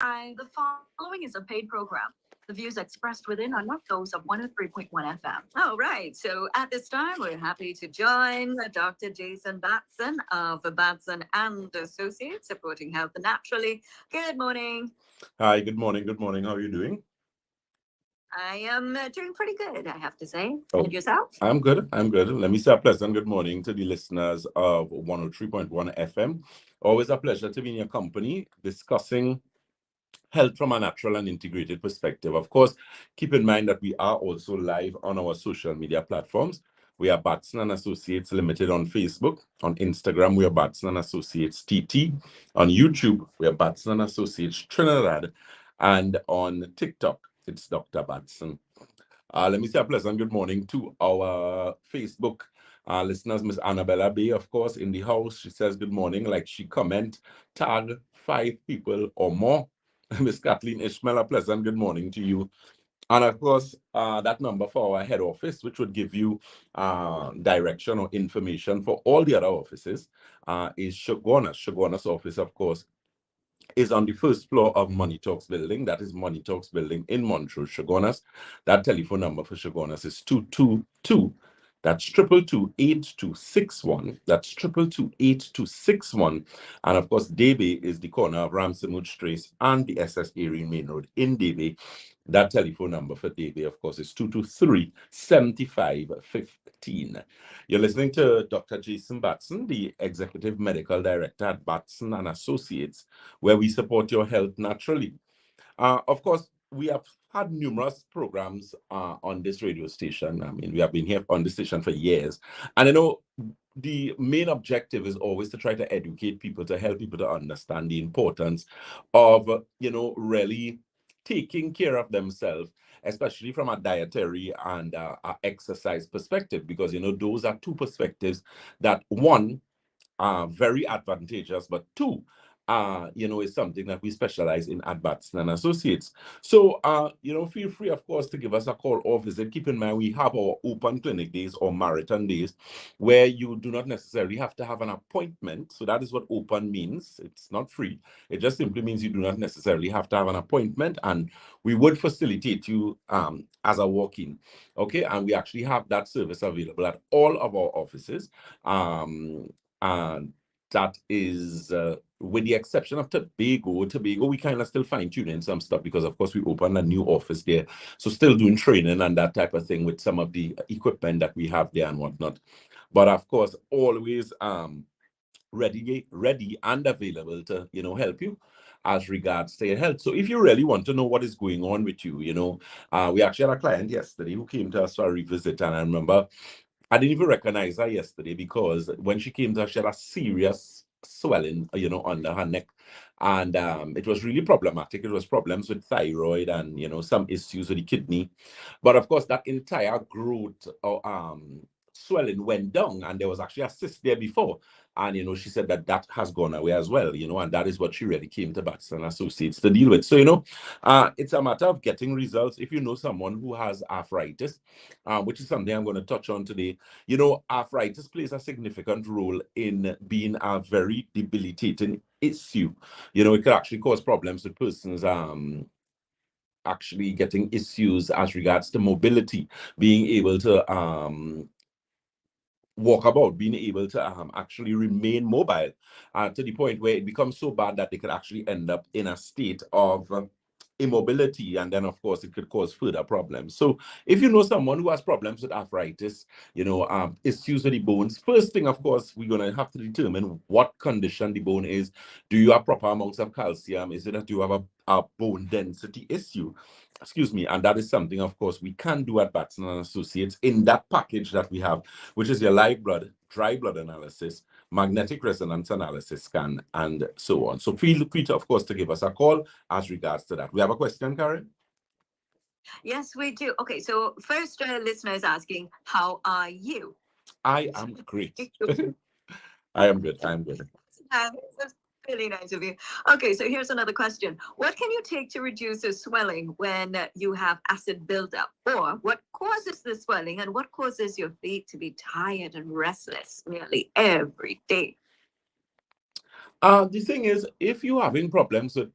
The following is a paid program. The views expressed within are not those of 103.1 FM. Oh, right. So at this time, we're happy to join Dr. Jason Batson of Batson and Associates, supporting health naturally. Good morning. Hi, good morning. Good morning. How are you doing? I am doing pretty good, I have to say. Oh, And yourself? I'm good. I'm good. Let me say a pleasant good morning to the listeners of 103.1 FM. Always a pleasure to be in your company discussing health from a natural and integrated perspective. Of course, keep in mind that we are also live on our social media platforms. We are Batson and Associates Limited on Facebook. On Instagram, we are Batson and Associates TT. On YouTube, we are Batson and Associates Trinidad. And on TikTok, it's Dr. Batson. Let me say a pleasant good morning to our Facebook listeners, Miss Annabella Bay, of course, in the house. She says good morning, like she comment, tag 5 people or more. Miss Kathleen Ishmael, a pleasant good morning to you. And of course, that number for our head office, which would give you direction or information for all the other offices, is Shogunas. Shogunas office, of course, is on the first floor of Money Talks building. That is Money Talks building in Montrose, Shogunas. That telephone number for Shogunas is 222. That's 222-8261. That's 222-8261. And of course, Debe is the corner of Ramsey Trace and the SS Erin Main Road in Debe. That telephone number for Debe, of course, is 223-7515. You're listening to Dr. Jason Batson, the Executive Medical Director at Batson and Associates, where we support your health naturally. Of course, we have had numerous programs on this radio station. I mean, we have been here on the station for years. And the main objective is always to try to educate people, to help people to understand the importance of, really taking care of themselves, especially from a dietary and a exercise perspective, because, those are two perspectives that, one, are very advantageous, but two, is something that we specialize in at Batson and Associates. So, feel free, of course, to give us a call or visit. Keep in mind, we have our open clinic days or marathon days where you do not necessarily have to have an appointment. So that is what open means. It's not free. It just simply means you do not necessarily have to have an appointment, and we would facilitate you as a walk-in. Okay, and we actually have that service available at all of our offices. And that is with the exception of Tobago, we kind of still fine tuning some stuff because, of course, we opened a new office there. So still doing training and that type of thing with some of the equipment that we have there and whatnot. But of course, always ready and available to, help you as regards to your health. So if you really want to know what is going on with you, we actually had a client yesterday who came to us for a revisit, and I remember I didn't even recognize her yesterday because when she came to us, she had a serious swelling, under her neck. And it was really problematic. It was problems with thyroid and, some issues with the kidney. But of course, that entire growth or swelling went down, and there was actually a cyst there before. And, she said that has gone away as well, and that is what she really came to Batson Associates to deal with. So, it's a matter of getting results. If you know someone who has arthritis, which is something I'm going to touch on today, arthritis plays a significant role in being a very debilitating issue. It could actually cause problems with persons actually getting issues as regards to mobility, being able to walk about, being able to actually remain mobile to the point where it becomes so bad that they could actually end up in a state of immobility, and then of course it could cause further problems. So if you know someone who has problems with arthritis, issues with the bones, first thing, of course, we're going to have to determine what condition the bone is. Do you have proper amounts of calcium? Is it that you have a bone density issue? Excuse me. And that is something, of course, we can do at Batson and Associates in that package that we have, which is your live blood, dry blood analysis, magnetic resonance analysis scan, and so on. So feel free to, of course, to give us a call as regards to that. We have a question, Karen? Yes, we do. Okay, so first listener is asking, how are you? I am great. I am good. I am good. That's really nice of you. Okay, so here's another question. What can you take to reduce the swelling when you have acid buildup? Or what causes the swelling, and what causes your feet to be tired and restless nearly every day? The thing is, if you're having problems with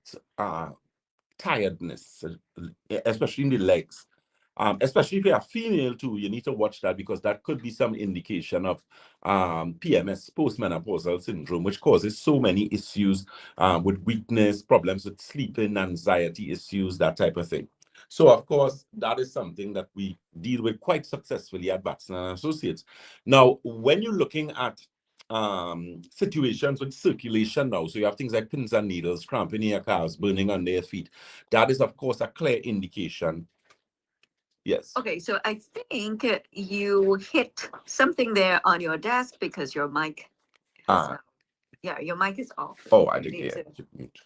tiredness, especially in the legs. Especially if you're female too, you need to watch that because that could be some indication of PMS, postmenopausal syndrome, which causes so many issues with weakness, problems with sleeping, anxiety issues, that type of thing. So, of course, that is something that we deal with quite successfully at Batson and Associates. Now, when you're looking at situations with circulation now, so you have things like pins and needles, cramping in your calves, burning on their feet, that is, of course, a clear indication. Yes. Okay, so I think you hit something there on your desk because your mic is, yeah, your mic is off. Oh, I You think, need yeah. to- Mute.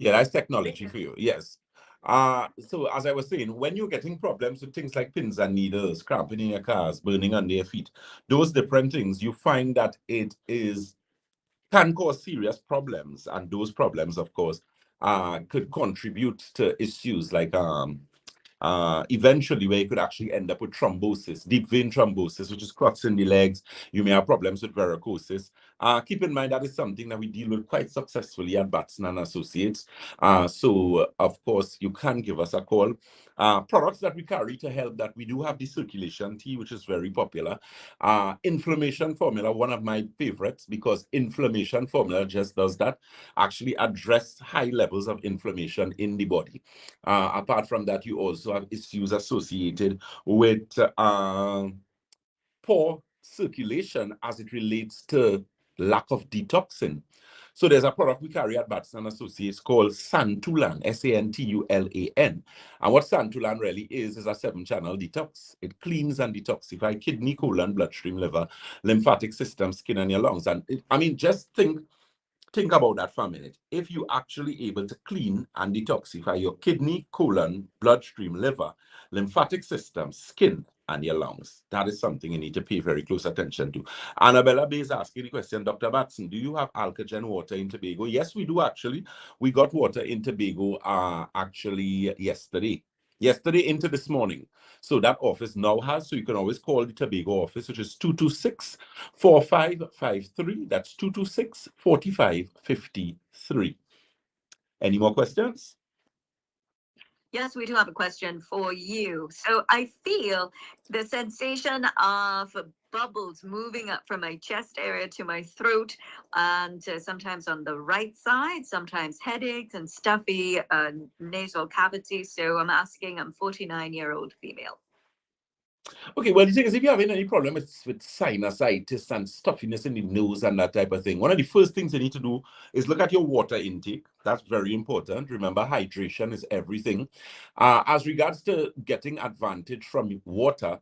Yeah, that's technology for you. Yes. So as I was saying, when you're getting problems with things like pins and needles, cramping in your cars, burning on their feet, those different things, you find that it can cause serious problems. And those problems, of course, could contribute to issues like eventually where you could actually end up with thrombosis, deep vein thrombosis, which is clots in the legs. You may have problems with varicosis. Keep in mind that is something that we deal with quite successfully at Batson and Associates. So, of course, you can give us a call. Products that we carry to help that, we do have the circulation tea, which is very popular. Inflammation formula, one of my favorites, because inflammation formula just does that, actually address high levels of inflammation in the body. Apart from that, you also have issues associated with poor circulation as it relates to lack of detoxing. So there's a product we carry at Batson Associates called Santulan, Santulan. And what Santulan really is a 7-channel detox. It cleans and detoxifies kidney, colon, bloodstream, liver, lymphatic system, skin, and your lungs. And just think about that for a minute. If you actually able to clean and detoxify your kidney, colon, bloodstream, liver, lymphatic system, skin, and your lungs, that is something you need to pay very close attention to. Annabella Bay is asking the question, Dr. Batson, do you have Alkagen water in Tobago? Yes, we do actually. We got water in Tobago actually yesterday into this morning. So that office now has, so you can always call the Tobago office, which is 226-4553. That's 226-4553. Any more questions? Yes, we do have a question for you. So I feel the sensation of bubbles moving up from my chest area to my throat, and sometimes on the right side, sometimes headaches and stuffy nasal cavity. So I'm asking, I'm 49-year-old female. Okay, well, the thing is, if you're having any problem with sinusitis and stuffiness in the nose and that type of thing, one of the first things you need to do is look at your water intake. That's very important. Remember, hydration is everything. As regards to getting advantage from water,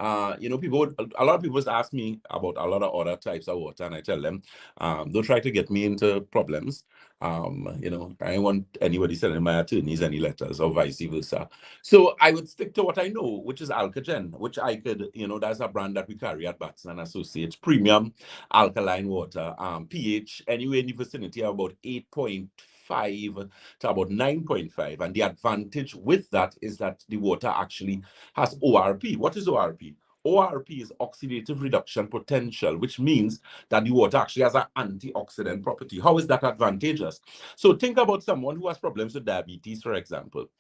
a lot of people ask me about a lot of other types of water, and I tell them, don't try to get me into problems. I don't want anybody sending my attorneys any letters or vice versa. So I would stick to what I know, which is Alkagen, which I could, that's a brand that we carry at Batson and Associates, premium alkaline water, pH anywhere in the vicinity of about 8.5 to about 9.5. And the advantage with that is that the water actually has ORP. What is ORP? ORP is oxidative reduction potential, which means that the water actually has an antioxidant property. How is that advantageous? So think about someone who has problems with diabetes, for example.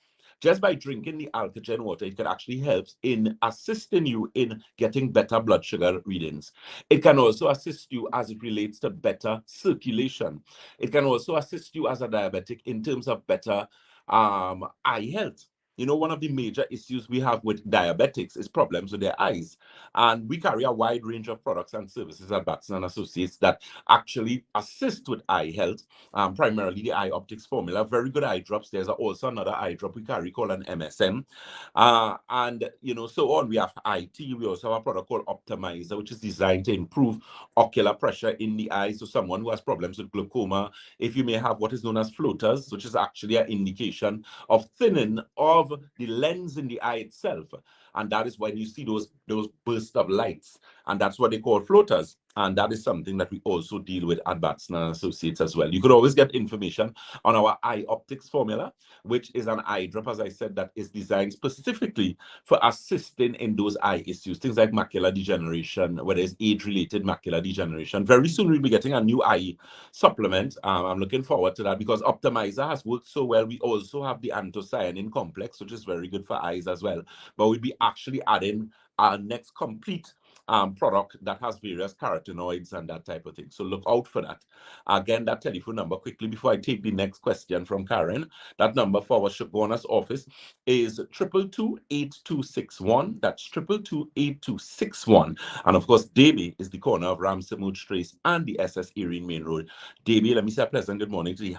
Just by drinking the Alkagen water, it can actually help in assisting you in getting better blood sugar readings. It can also assist you as it relates to better circulation. It can also assist you as a diabetic in terms of better eye health. One of the major issues we have with diabetics is problems with their eyes. And we carry a wide range of products and services at Batson and Associates that actually assist with eye health, primarily the eye optics formula, very good eye drops. There's also another eye drop we carry called an MSM. And so on. We have IT. We also have a product called Optimizer, which is designed to improve ocular pressure in the eye. So someone who has problems with glaucoma, if you may have what is known as floaters, which is actually an indication of thinning of the lens in the eye itself. and that is when you see those bursts of lights, and that's what they call floaters. And that is something that we also deal with at Batson and Associates as well. You could always get information on our eye optics formula, which is an eye drop, as I said, that is designed specifically for assisting in those eye issues, things like macular degeneration, whether it's age-related macular degeneration. Very soon we'll be getting a new eye supplement. I'm looking forward to that because Optimizer has worked so well. We also have the anthocyanin complex, which is very good for eyes as well. But we'll be actually adding our next complete product that has various carotenoids and that type of thing. So look out for that. Again, that telephone number, quickly before I take the next question from Karen, that number for our Shagona's office is 222-8261. That's 222-8261. And of course, Davy is the corner of Ramsamud Trace and the SS Erin Main Road. Davy, let me say a pleasant good morning to the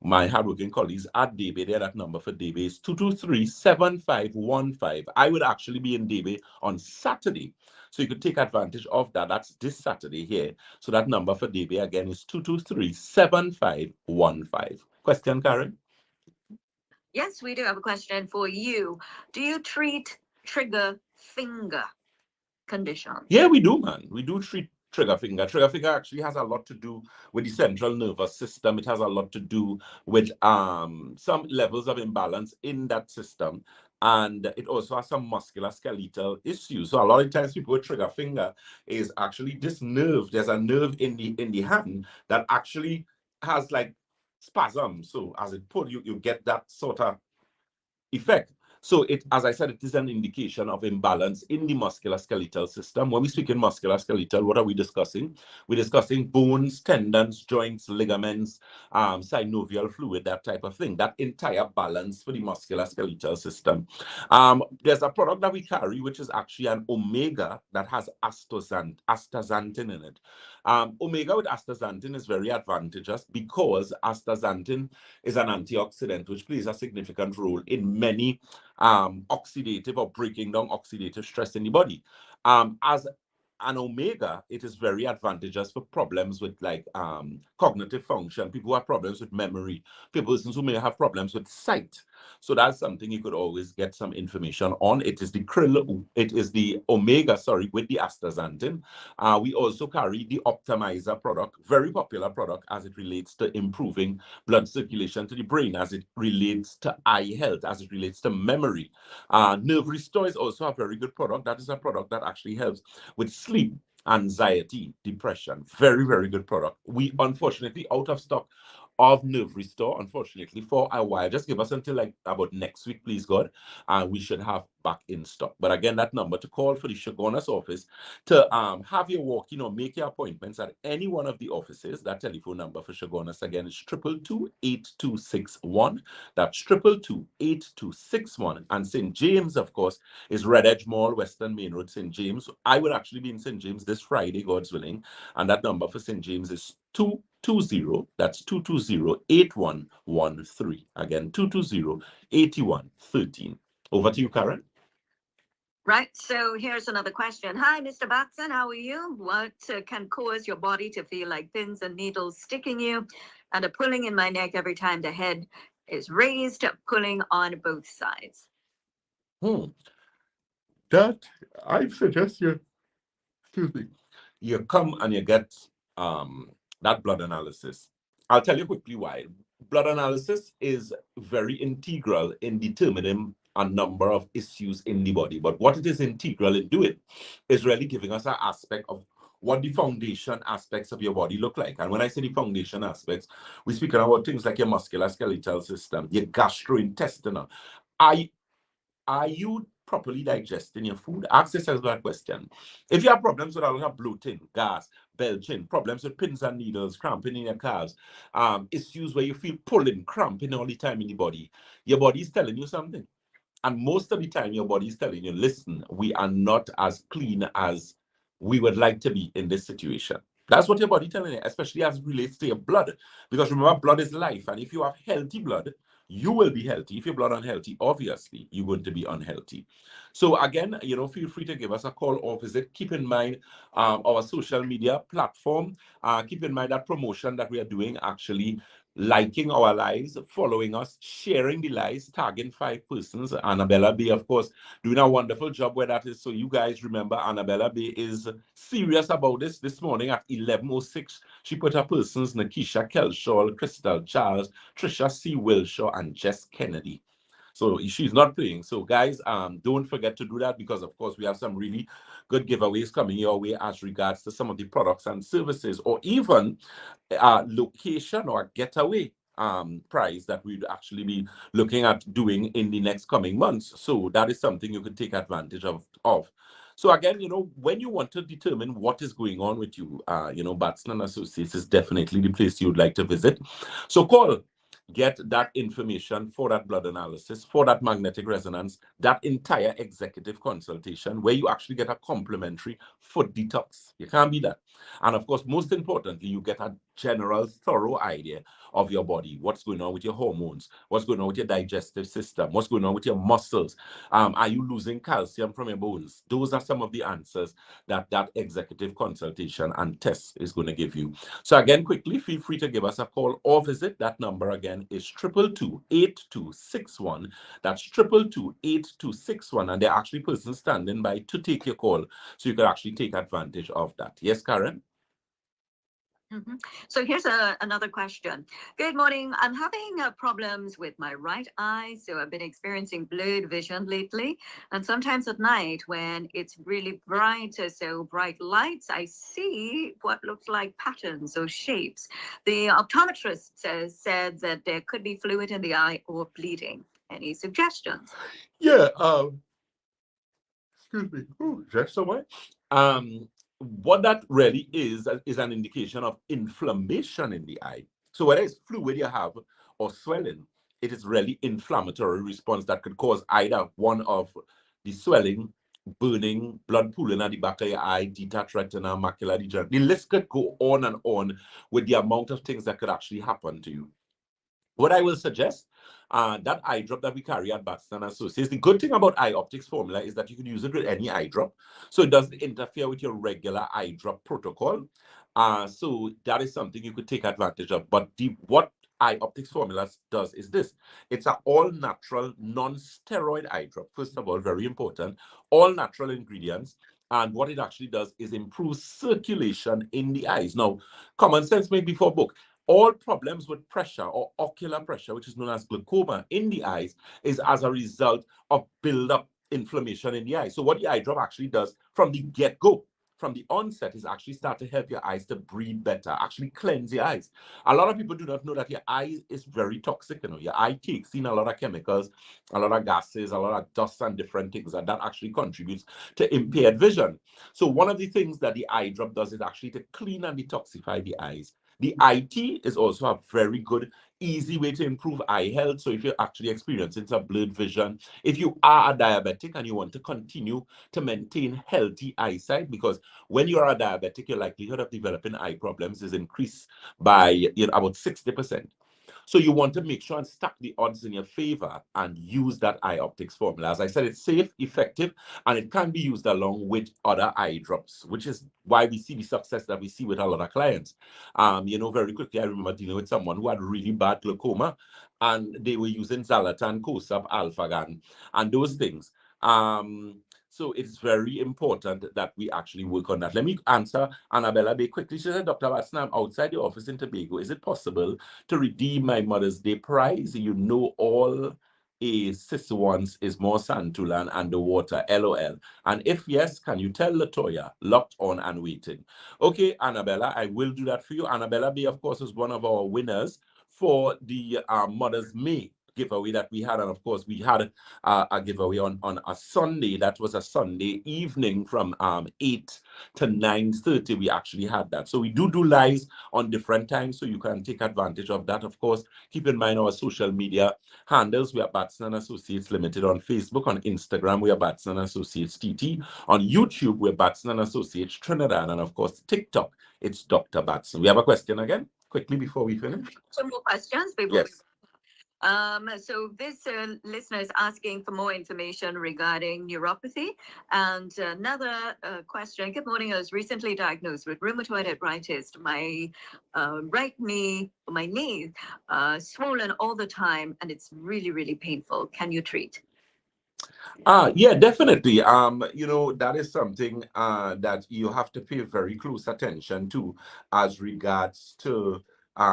my hardworking colleagues at Davy. There, that number for Davy is 223-7515. I would actually be in Davy on Saturday, so you could take advantage of that. That's this Saturday here. So that number for Davy again is 223-7515. Question, Karen? Yes, we do have a question for you. Do you treat trigger finger condition? Yeah, we do, man. We do treat trigger finger. Trigger finger actually has a lot to do with the central nervous system. It has a lot to do with some levels of imbalance in that system. And it also has some musculoskeletal issues. So a lot of times people with trigger finger is actually this nerve. There's a nerve in the hand that actually has like spasm. So as it pull, you get that sort of effect. So it, as I said, it is an indication of imbalance in the musculoskeletal system. When we speak in musculoskeletal, what are we discussing? We're discussing bones, tendons, joints, ligaments, synovial fluid, that type of thing. That entire balance for the musculoskeletal system. There's a product that we carry, which is actually an omega that has astaxanthin in it. Omega with astaxanthin is very advantageous because astaxanthin is an antioxidant, which plays a significant role in many oxidative or breaking down oxidative stress in the body. As an omega, it is very advantageous for problems with like cognitive function, people who have problems with memory, people who may have problems with sight. So that's something you could always get some information on. It is the omega, sorry, with the astaxanthin. We also carry the Optimizer product, very popular product as it relates to improving blood circulation to the brain, as it relates to eye health, as it relates to memory. Nerve Restore is also a very good product. That is a product that actually helps with sleep, anxiety, depression. Very, very good product. We unfortunately out of stock of Nerve Restore, unfortunately, for a while. Just give us until like about next week, please God, and we should have back in stock. But again, that number to call for the Shagona's office to have your walk-in or make your appointments at any one of the offices. That telephone number for Shagona's again is 222-8261. That's 222-8261. And St. James, of course, is Red Edge Mall, Western Main Road, St. James. I will actually be in St. James this Friday, God's willing. And that number for St. James is 220-8113. Again, 220-8113. Over to you, Karen. Right. So here's another question. Hi, Mr. Batson. How are you? What can cause your body to feel like pins and needles sticking you and a pulling in my neck every time the head is raised, pulling on both sides? That I suggest you, excuse me, you come and you get that blood analysis. I'll tell you quickly why. Blood analysis is very integral in determining a number of issues in the body. But what it is integral in doing is really giving us an aspect of what the foundation aspects of your body look like. And when I say the foundation aspects, we're speaking about things like your musculoskeletal system, your gastrointestinal. Are you properly digesting your food? Ask yourself that question. If you have problems with a lot of bloating, gas, belching, problems with pins and needles, cramping in your calves, issues where you feel pulling, cramping all the time in the body, your body is telling you something. And most of the time, your body is telling you, listen, we are not as clean as we would like to be in this situation. That's what your body telling you, especially as it relates to your blood. Because remember, blood is life. And if you have healthy blood, you will be healthy. If your blood unhealthy, obviously, you're going to be unhealthy. So again, feel free to give us a call or visit. Keep in mind our social media platform. Keep in mind that promotion that we are doing actually liking our lives, following us, sharing the lives, tagging 5 persons. Annabella B, of course, doing a wonderful job where that is. So you guys remember, Annabella B is serious about this. This morning at 11:06, she put her persons: Nakisha Kelshaw, Crystal Charles, Trisha C. Wilshaw, and Jess Kennedy. So she's not playing. So guys, don't forget to do that, because of course we have some really good giveaways coming your way as regards to some of the products and services, or even location or getaway prize that we'd actually be looking at doing in the next coming months. So that is something you could take advantage of. So again, when you want to determine what is going on with you, Batson and Associates is definitely the place you'd like to visit. So call, get that information for that blood analysis, for that magnetic resonance, that entire executive consultation where you actually get a complimentary foot detox. You can't beat that. And of course, most importantly, you get a general, thorough idea of your body, what's going on with your hormones, what's going on with your digestive system, what's going on with your muscles. Are you losing calcium from your bones? Those are some of the answers that executive consultation and test is going to give you. So again, quickly, feel free to give us a call or visit. That number again is 222-8261. That's 222-8261. And there are actually persons standing by to take your call, so you can actually take advantage of that. Yes, Karen? So here's another question. Good morning. I'm having problems with my right eye. So I've been experiencing blurred vision lately. And sometimes at night when it's really bright, so bright lights, I see what looks like patterns or shapes. The optometrist said that there could be fluid in the eye or bleeding. Any suggestions? Yeah, excuse me. Ooh, just so much. What that really is an indication of inflammation in the eye. So whether it's fluid you have or swelling, it is really inflammatory response that could cause either one of the swelling, burning, blood pooling at the back of your eye, detached retina, macular degeneration. The list could go on with the amount of things that could actually happen to you. What I will suggest, that eye drop that we carry at Batson Associates, the good thing about eye optics formula is that you can use it with any eye drop. So it doesn't interfere with your regular eye drop protocol. So that is something you could take advantage of. But what eye optics formula does is this. It's an all-natural, non-steroid eye drop. First of all, very important, all natural ingredients. And what it actually does is improve circulation in the eyes. Now, common sense may be for book. All problems with pressure or ocular pressure, which is known as glaucoma in the eyes, is as a result of build-up inflammation in the eye. So what the eye drop actually does from the get-go, from the onset, is actually start to help your eyes to breathe better, actually cleanse your eyes. A lot of people do not know that your eye is very toxic. Your eye takes in a lot of chemicals, a lot of gases, a lot of dust and different things, and that actually contributes to impaired vision. So one of the things that the eye drop does is actually to clean and detoxify the eyes. The IT is also a very good, easy way to improve eye health. So if you're actually experiencing some blurred vision, if you are a diabetic and you want to continue to maintain healthy eyesight, because when you are a diabetic, your likelihood of developing eye problems is increased by about 60%. So you want to make sure and stack the odds in your favor and use that eye optics formula. As I said, it's safe, effective, and it can be used along with other eye drops, which is why we see the success that we see with a lot of clients. Very quickly, I remember dealing with someone who had really bad glaucoma, and they were using Zalatan, Kosap, Alphagan, and those things. So it's very important that we actually work on that. Let me answer Annabella Bay quickly. She said, Dr. Batson, I'm outside the office in Tobago. Is it possible to redeem my Mother's Day prize? All a sis wants is more Santulan and the water, LOL. And if yes, can you tell Latoya, locked on and waiting? Okay, Annabella, I will do that for you. Annabella Bay, of course, is one of our winners for the Mother's May giveaway that we had. And of course, we had a giveaway on a Sunday. That was a Sunday evening from 8 to 9:30. We actually had that. So we do lives on different times, so you can take advantage of that. Of course, keep in mind our social media handles. We are Batson and Associates Limited on Facebook. On Instagram, we are Batson and Associates TT. On YouTube, we're Batson and Associates Trinidad. And of course, TikTok, it's Dr. Batson. We have a question again, quickly before we finish. Some more questions before Yes. So this listener is asking for more information regarding neuropathy. And another question. Good morning. I was recently diagnosed with rheumatoid arthritis. My right knee, my knee, swollen all the time, and it's really, really painful. Can you treat? Yeah, definitely. That is something that you have to pay very close attention to as regards to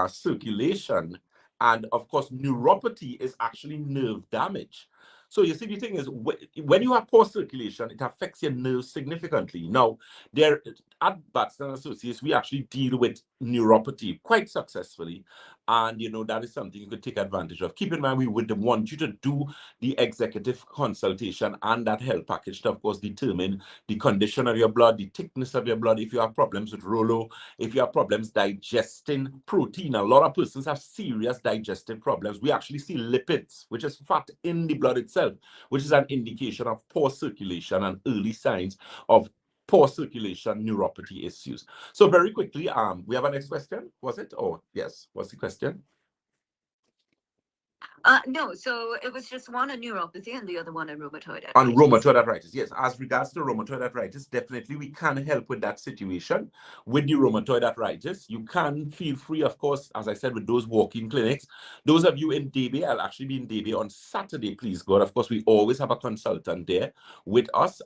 circulation. And of course, neuropathy is actually nerve damage. So you see, the thing is, when you have poor circulation, it affects your nerves significantly. Now, there at Batson Associates, we actually deal with neuropathy quite successfully. And that is something you could take advantage of. Keep in mind, we would want you to do the executive consultation and that health package to, of course, determine the condition of your blood, the thickness of your blood, if you have problems with Rolo, if you have problems digesting protein. A lot of persons have serious digestive problems. We actually see lipids, which is fat in the blood itself, which is an indication of poor circulation and early signs of poor circulation neuropathy issues. So very quickly, we have a next question, was it? Oh, yes, what's the question? No, so it was just one on neuropathy and the other one on rheumatoid arthritis. On rheumatoid arthritis, yes. As regards to rheumatoid arthritis, definitely we can help with that situation. With the rheumatoid arthritis, you can feel free, of course, as I said, with those walk-in clinics. Those of you in DB, I'll actually be in DB on Saturday, please God. Of course, we always have a consultant there with us.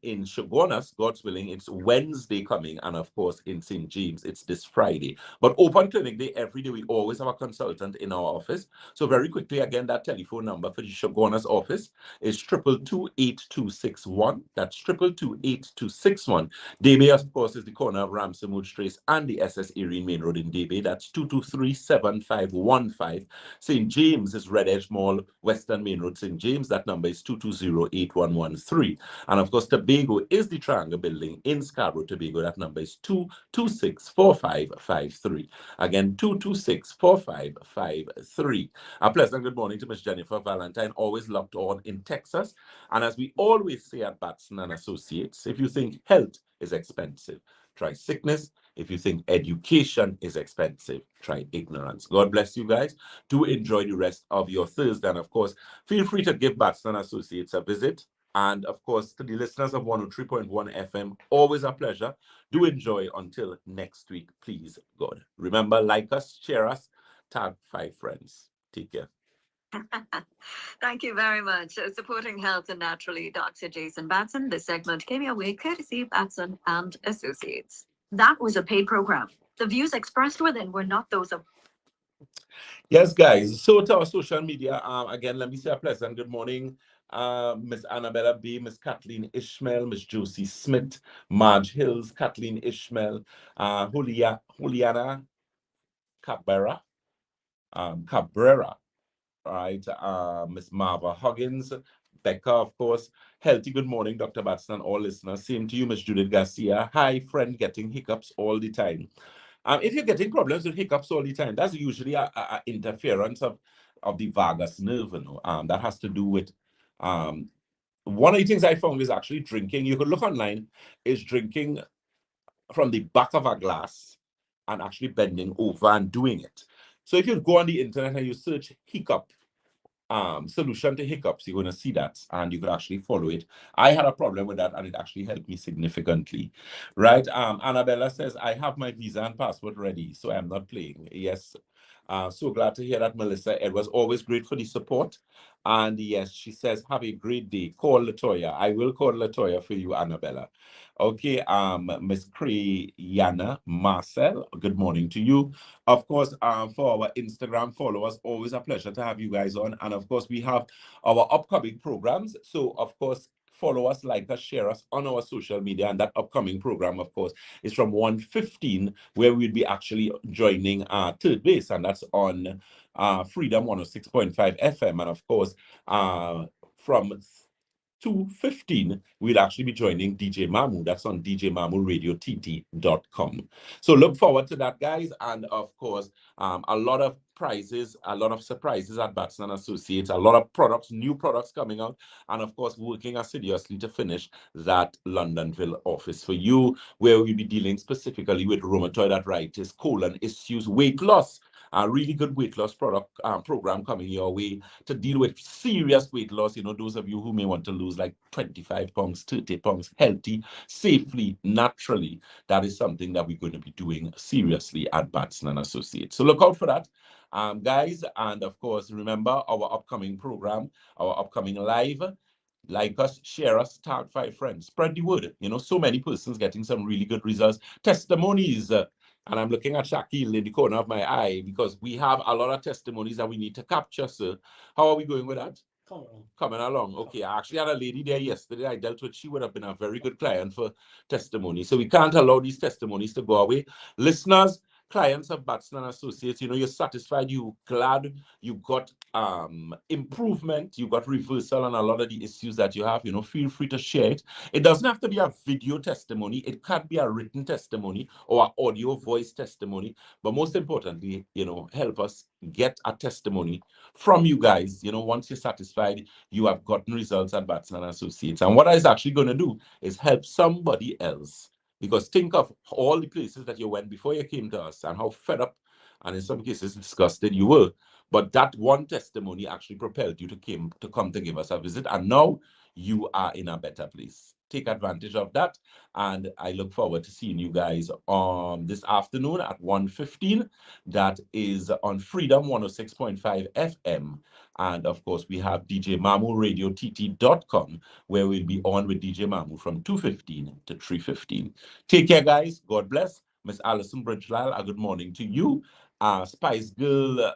In Shogunas, God's willing, it's Wednesday coming, and of course, in St. James, it's this Friday. But open clinic day every day, we always have a consultant in our office. So very quickly, again, that telephone number for the Shogunas office is 222-8261. That's 222-8261. Debe, of course, is the corner of Ramsey Wood Trace and the SS Erin Main Road in Debe. That's 223-7515. St. James is Red Edge Mall, Western Main Road, St. James. That number is 220-8113. And of course, Tobago is the Triangle Building in Scarborough, Tobago. That number is 226-4553. Again, 226-4553. A pleasant good morning to Miss Jennifer Valentine, always locked on in Texas. And as we always say at Batson and Associates, if you think health is expensive, try sickness. If you think education is expensive, try ignorance. God bless you guys. Do enjoy the rest of your Thursday. And of course, feel free to give Batson and Associates a visit. And of course, to the listeners of 103.1 FM, always a pleasure. Do enjoy until next week, please, God. Remember, like us, share us, tag 5 friends. Take care. Thank you very much. Supporting health and naturally, Dr. Jason Batson. This segment came your way courtesy Batson and Associates. That was a paid program. The views expressed within were not those of. Yes, guys. So to our social media, again, let me say a pleasant good morning. Miss Annabella B, Miss Kathleen Ishmael, Miss Josie Smith, Marge Hills, Kathleen Ishmael, Juliana Cabrera, right? Miss Marva Huggins, Becca, of course. Healthy good morning, Dr. Batson, all listeners. Same to you, Miss Judith Garcia. Hi, friend, getting hiccups all the time. If you're getting problems with hiccups all the time, that's usually a interference of the vagus nerve, that has to do with one of the things I found is actually drinking. You could look online, is drinking from the back of a glass and actually bending over and doing it. So if you go on the internet and you search hiccup, solution to hiccups, you're going to see that and you could actually follow it. I had a problem with that and it actually helped me significantly, right? Annabella says, I have my visa and passport ready, so I'm not playing. Yes. So glad to hear that, Melissa. It was always great for the support. And yes, she says, have a great day. Call Latoya. I will call Latoya for you, Annabella. Okay, Miss Kriyana Marcel, good morning to you. Of course, for our Instagram followers, always a pleasure to have you guys on. And of course, we have our upcoming programs. So, of course, follow us, like us, share us on our social media. And that upcoming program, of course, is from 1:15, where we'll be actually joining Third Base. And that's on Freedom 106.5 FM. And of course, from 2:15, we'll actually be joining DJ Mamu. That's on djmamuradiott.com. So look forward to that, guys. And of course, a lot of prizes, a lot of surprises at Batson Associates, a lot of products, new products coming out, and of course, working assiduously to finish that Londonville office for you, where we'll be dealing specifically with rheumatoid arthritis, colon issues, weight loss, A really good weight loss program coming your way to deal with serious weight loss. Those of you who may want to lose like 25 pounds, 30 pounds, healthy, safely, naturally. That is something that we're going to be doing seriously at Batson and Associates. So look out for that, guys. And of course, remember our upcoming program, our upcoming live. Like us, share us, tag 5 friends, spread the word. So many persons getting some really good results, testimonies. And I'm looking at Shaquille in the corner of my eye because we have a lot of testimonies that we need to capture, sir. How are we going with that? Coming along. Okay, I actually had a lady there yesterday I dealt with. She would have been a very good client for testimony. So we can't allow these testimonies to go away. Listeners, clients of Batson and Associates, you're satisfied, you glad you got improvement, you got reversal on a lot of the issues that you have, feel free to share it. It doesn't have to be a video testimony. It can be a written testimony or an audio voice testimony. But most importantly, help us get a testimony from you guys. Once you're satisfied, you have gotten results at Batson and Associates. And what I was actually going to do is help somebody else. Because think of all the places that you went before you came to us and how fed up and in some cases disgusted you were. But that one testimony actually propelled you to come to give us a visit. And now you are in a better place. Take advantage of that. And I look forward to seeing you guys this afternoon at 1:15. That is on Freedom 106.5 FM. And of course, we have DJ Mamu Radio TT.com, where we'll be on with DJ Mamu from 2:15 to 3:15. Take care, guys. God bless. Miss Alison Bridgelal, a good morning to you. Spice Girl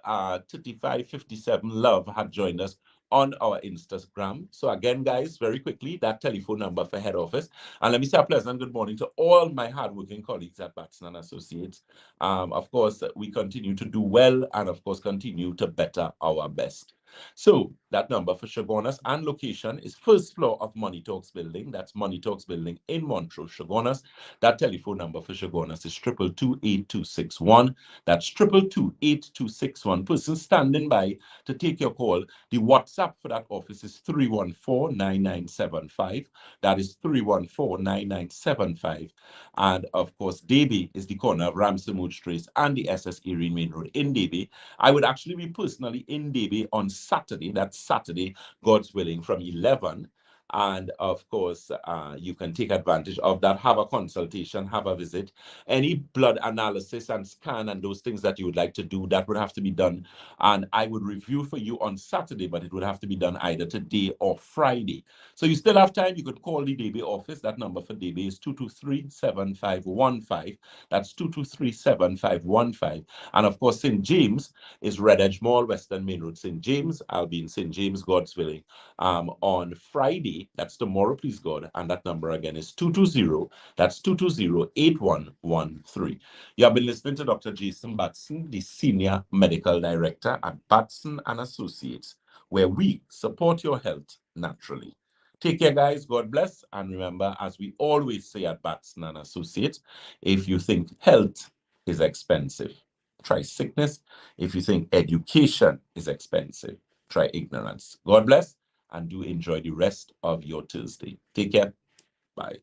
3557 Love had joined us on our Instagram. So again, guys, very quickly, that telephone number for head office. And let me say a pleasant good morning to all my hardworking colleagues at Batson and Associates. Of course, we continue to do well and of course continue to better our best. So that number for Chagonas and location is first floor of Money Talks building. That's Money Talks building in Montrose, Chagonas. That telephone number for Chagonas is 222-8261. That's 222-8261. Person standing by to take your call. The WhatsApp for that office is 314-9975. That is 314-9975. And of course, Davie is the corner of Ramsey Trace and the SS Erin Main Road in Davie. I would actually be personally in Davie on Saturday. That's Saturday, God's willing, from 11. And of course, you can take advantage of that, have a consultation, have a visit. Any blood analysis and scan and those things that you would like to do, that would have to be done. And I would review for you on Saturday, but it would have to be done either today or Friday. So you still have time. You could call the Davie office. That number for Davie is 223-7515. That's 223-7515. And of course, St. James is Red Edge Mall, Western Main Road, St. James. I'll be in St. James, God's willing, on Friday. That's tomorrow, please God. And that number again is 220. That's 220-8113. You have been listening to Dr. Jason Batson, the Senior Medical Director at Batson and Associates, where we support your health naturally. Take care, guys. God bless. And remember, as we always say at Batson and Associates, if you think health is expensive, try sickness. If you think education is expensive, try ignorance. God bless and do enjoy the rest of your Tuesday. Take care. Bye.